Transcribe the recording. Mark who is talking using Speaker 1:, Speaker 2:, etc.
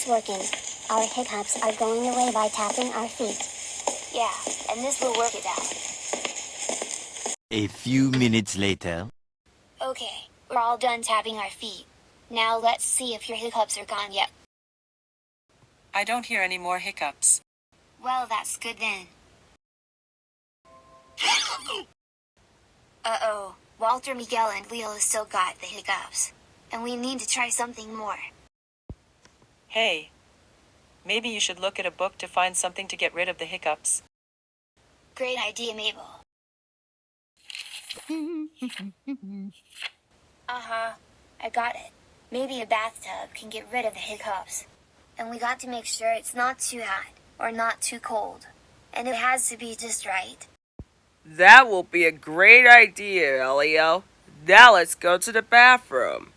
Speaker 1: is working. Our hiccups are going away by tapping our feet.
Speaker 2: Yeah, and this will work it out.
Speaker 3: A few minutes later.
Speaker 2: Okay, we're all done tapping our feet. Now let's see if your hiccups are gone yet.
Speaker 4: I don't hear any more hiccups.
Speaker 2: Well, that's good then. Uh-oh, Walter, Miguel, and Leo still got the hiccups. And we need to try something more.
Speaker 4: Hey, maybe you should look at a book to find something to get rid of the hiccups.
Speaker 2: Great idea, Mabel. Uh-huh, I got it. Maybe a bathtub can get rid of the hiccups. And we got to make sure it's not too hot or not too cold. And it has to be just right.
Speaker 5: That will be a great idea, Elio. Now let's go to the bathroom.